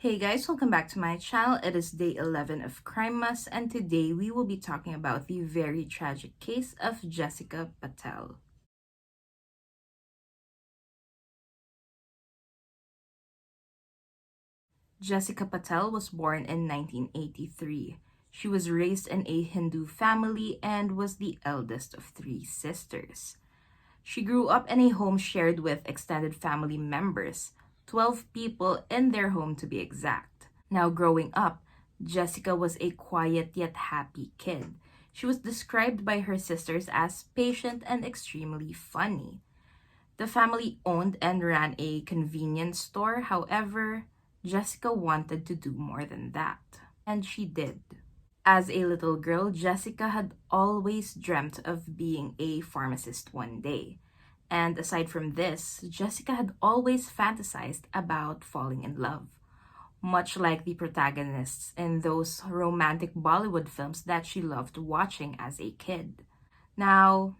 Hey guys, welcome back to my channel. It is day 11 of Crimemas, and today we will be talking about the very tragic case of Jessica Patel. Jessica Patel was born in 1983. She was raised in a Hindu family and was the eldest of three sisters. She grew up in a home shared with extended family members, 12 people in their home to be exact. Now, growing up, Jessica was a quiet yet happy kid. She was described by her sisters as patient and extremely funny. The family owned and ran a convenience store. However, Jessica wanted to do more than that, and she did. As a little girl, Jessica had always dreamt of being a pharmacist one day. And aside from this, Jessica had always fantasized about falling in love, much like the protagonists in those romantic Bollywood films that she loved watching as a kid. Now,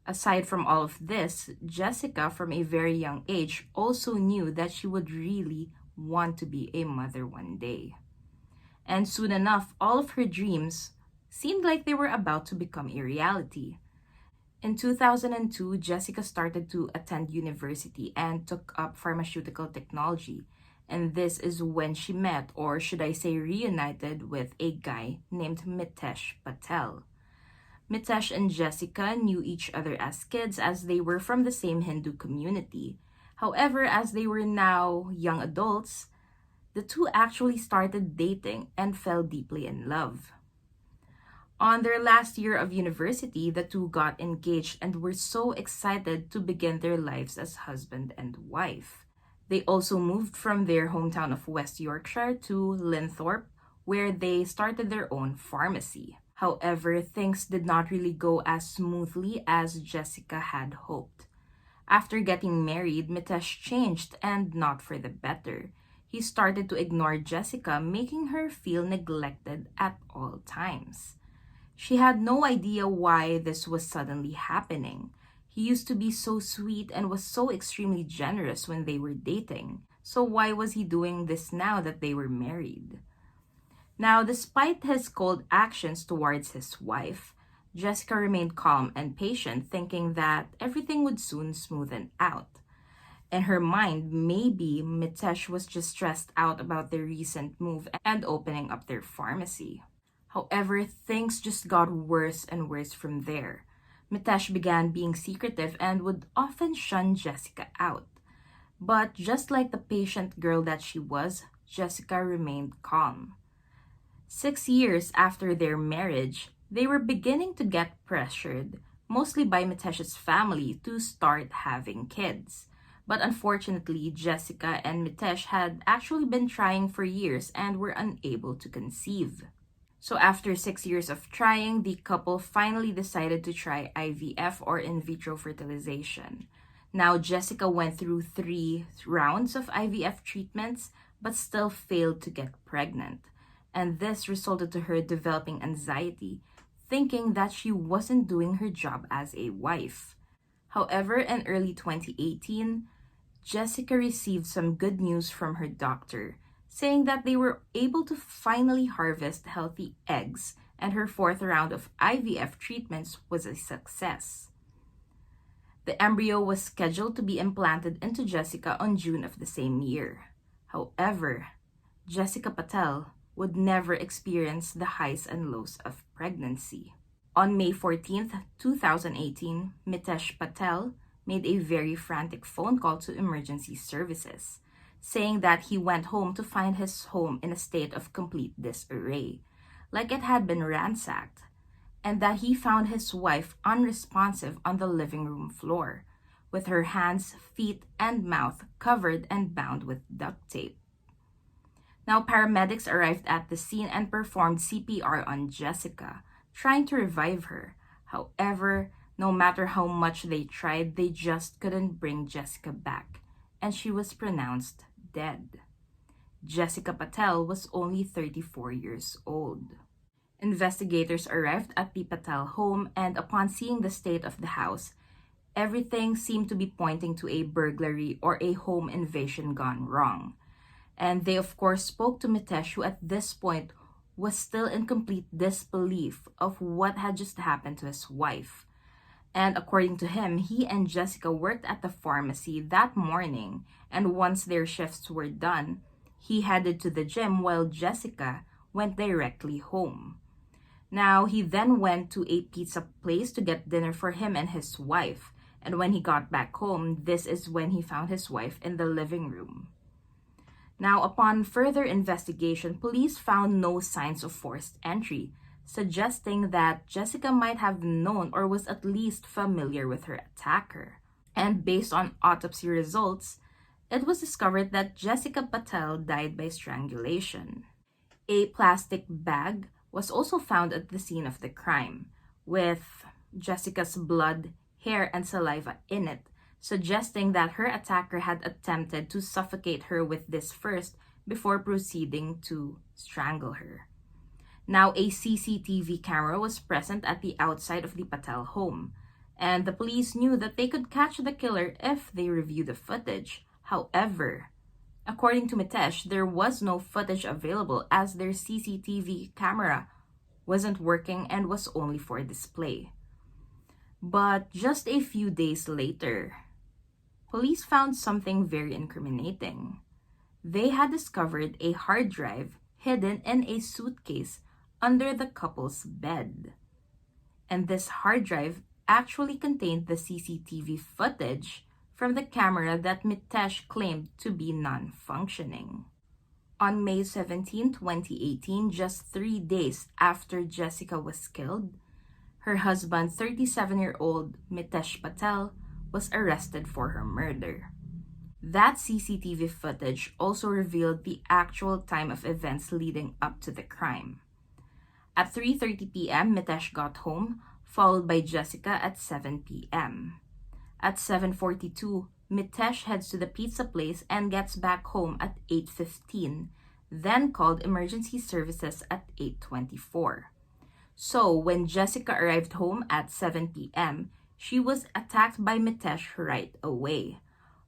aside from all of this, Jessica, from a very young age, also knew that she would really want to be a mother one day. And soon enough, all of her dreams seemed like they were about to become a reality. In 2002, Jessica started to attend university and took up pharmaceutical technology. And this is when she met, or should I say reunited, with a guy named Mitesh Patel. Mitesh and Jessica knew each other as kids as they were from the same Hindu community. However, as they were now young adults, the two actually started dating and fell deeply in love. On their last year of university, the two got engaged and were so excited to begin their lives as husband and wife. They also moved from their hometown of West Yorkshire to Linthorpe, where they started their own pharmacy. However, things did not really go as smoothly as Jessica had hoped. After getting married, Mitesh changed, and not for the better. He started to ignore Jessica, making her feel neglected at all times. She had no idea why this was suddenly happening. He used to be so sweet and was so extremely generous when they were dating. So why was he doing this now that they were married? Now, despite his cold actions towards his wife, Jessica remained calm and patient, thinking that everything would soon smoothen out. In her mind, maybe Mitesh was just stressed out about their recent move and opening up their pharmacy. However, things just got worse and worse from there. Mitesh began being secretive and would often shun Jessica out. But just like the patient girl that she was, Jessica remained calm. 6 years after their marriage, they were beginning to get pressured, mostly by Mitesh's family, to start having kids. But unfortunately, Jessica and Mitesh had actually been trying for years and were unable to conceive. So after 6 years of trying, the couple finally decided to try IVF, or in vitro fertilization. Now, Jessica went through 3 rounds of IVF treatments, but still failed to get pregnant. And this resulted to her developing anxiety, thinking that she wasn't doing her job as a wife. However, in early 2018, Jessica received some good news from her doctor, saying that they were able to finally harvest healthy eggs, and her 4th round of IVF treatments was a success. The embryo was scheduled to be implanted into Jessica on June of the same year. However, Jessica Patel would never experience the highs and lows of pregnancy. On May 14th, 2018, Mitesh Patel made a very frantic phone call to emergency services, saying that he went home to find his home in a state of complete disarray, like it had been ransacked, and that he found his wife unresponsive on the living room floor, with her hands, feet, and mouth covered and bound with duct tape. Now, paramedics arrived at the scene and performed CPR on Jessica, trying to revive her. However, no matter how much they tried, they just couldn't bring Jessica back, and she was pronounced dead. Jessica Patel was only 34 years old. Investigators arrived at the Patel home, and upon seeing the state of the house, everything seemed to be pointing to a burglary or a home invasion gone wrong. And they, of course, spoke to Mitesh, who at this point was still in complete disbelief of what had just happened to his wife. And according to him, he and Jessica worked at the pharmacy that morning, and once their shifts were done, he headed to the gym while Jessica went directly home. Now, he then went to a pizza place to get dinner for him and his wife, and when he got back home, this is when he found his wife in the living room. Now, upon further investigation, police found no signs of forced entry, suggesting that Jessica might have known or was at least familiar with her attacker. And based on autopsy results, it was discovered that Jessica Patel died by strangulation. A plastic bag was also found at the scene of the crime, with Jessica's blood, hair, and saliva in it, suggesting that her attacker had attempted to suffocate her with this first before proceeding to strangle her. Now, a CCTV camera was present at the outside of the Patel home, and the police knew that they could catch the killer if they reviewed the footage. However, according to Mitesh, there was no footage available as their CCTV camera wasn't working and was only for display. But just a few days later, police found something very incriminating. They had discovered a hard drive hidden in a suitcase under the couple's bed. And this hard drive actually contained the CCTV footage from the camera that Mitesh claimed to be non-functioning. On May 17, 2018, just 3 days after Jessica was killed, her husband, 37-year-old Mitesh Patel, was arrested for her murder. That CCTV footage also revealed the actual time of events leading up to the crime. At 3:30 p.m., Mitesh got home, followed by Jessica at 7 p.m. At 7:42, Mitesh heads to the pizza place and gets back home at 8:15, then called emergency services at 8:24. So, when Jessica arrived home at 7 p.m., she was attacked by Mitesh right away.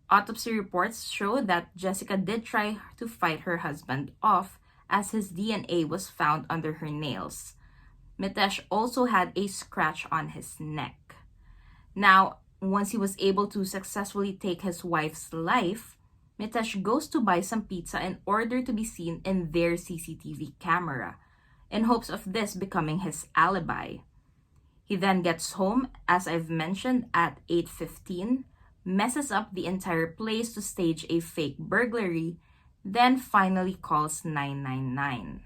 Autopsy reports show that Jessica did try to fight her husband off as his DNA was found under her nails. Mitesh also had a scratch on his neck. Now, once he was able to successfully take his wife's life, Mitesh goes to buy some pizza in order to be seen in their CCTV camera, in hopes of this becoming his alibi. He then gets home, as I've mentioned, at 8:15, messes up the entire place to stage a fake burglary, then finally calls 999.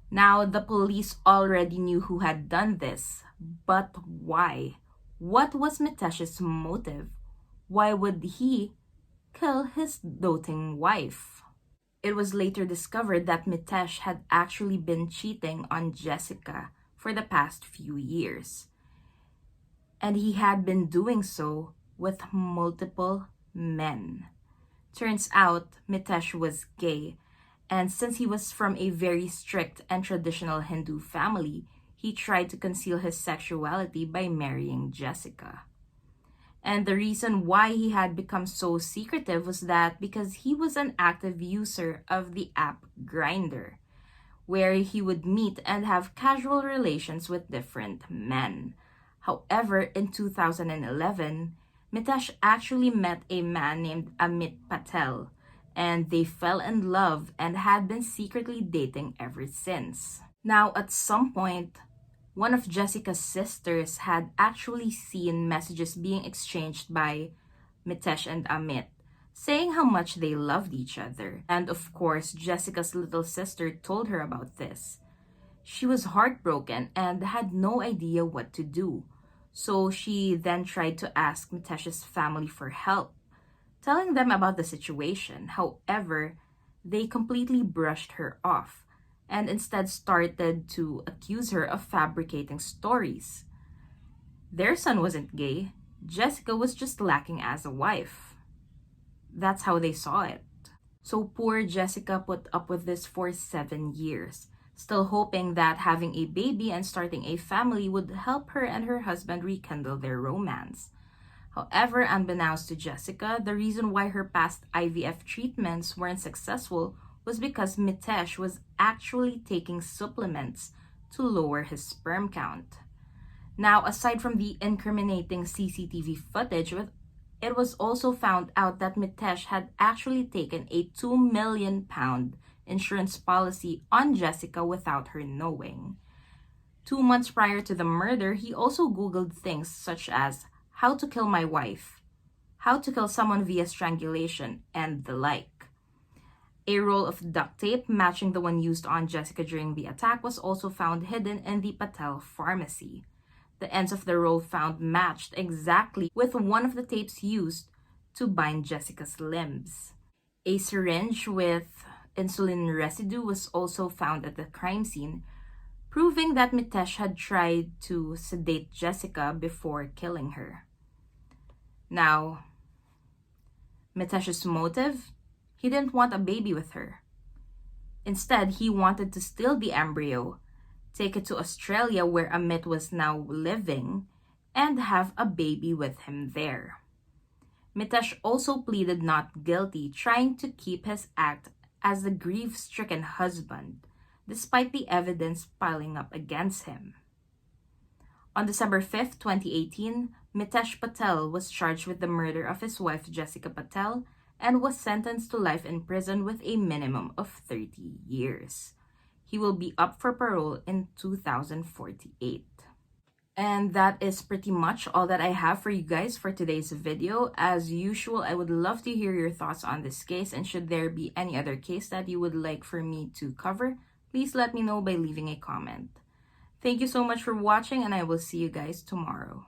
Now, the police already knew who had done this, but why? What was Mitesh's motive? Why would he kill his doting wife? It was later discovered that Mitesh had actually been cheating on Jessica for the past few years. And he had been doing so with multiple men. Turns out Mitesh was gay, and since he was from a very strict and traditional Hindu family, he tried to conceal his sexuality by marrying Jessica. And the reason why he had become so secretive was that because he was an active user of the app Grindr, where he would meet and have casual relations with different men. However, in 2011, Mitesh actually met a man named Amit Patel, and they fell in love and had been secretly dating ever since. Now, at some point, one of Jessica's sisters had actually seen messages being exchanged by Mitesh and Amit, saying how much they loved each other. And of course, Jessica's little sister told her about this. She was heartbroken and had no idea what to do. So she then tried to ask Mitesh's family for help, telling them about the situation. However, they completely brushed her off and instead started to accuse her of fabricating stories. Their son wasn't gay. Jessica was just lacking as a wife. That's how they saw it. So poor Jessica put up with this for 7 years, still hoping that having a baby and starting a family would help her and her husband rekindle their romance. However, unbeknownst to Jessica, the reason why her past IVF treatments weren't successful was because Mitesh was actually taking supplements to lower his sperm count. Now, aside from the incriminating CCTV footage, it was also found out that Mitesh had actually taken a £2 million insurance policy on Jessica without her knowing. 2 months prior to the murder, he also Googled things such as how to kill my wife, how to kill someone via strangulation, and the like. A roll of duct tape matching the one used on Jessica during the attack was also found hidden in the Patel pharmacy. The ends of the roll found matched exactly with one of the tapes used to bind Jessica's limbs. A syringe with insulin residue was also found at the crime scene, proving that Mitesh had tried to sedate Jessica before killing her. Now, Mitesh's motive? He didn't want a baby with her. Instead, he wanted to steal the embryo, take it to Australia where Amit was now living, and have a baby with him there. Mitesh also pleaded not guilty, trying to keep his act as the grief-stricken husband, despite the evidence piling up against him. On December 5, 2018, Mitesh Patel was charged with the murder of his wife Jessica Patel and was sentenced to life in prison with a minimum of 30 years. He will be up for parole in 2048. And that is pretty much all that I have for you guys for today's video. As usual, I would love to hear your thoughts on this case, and should there be any other case that you would like for me to cover, please let me know by leaving a comment. Thank you so much for watching, and I will see you guys tomorrow.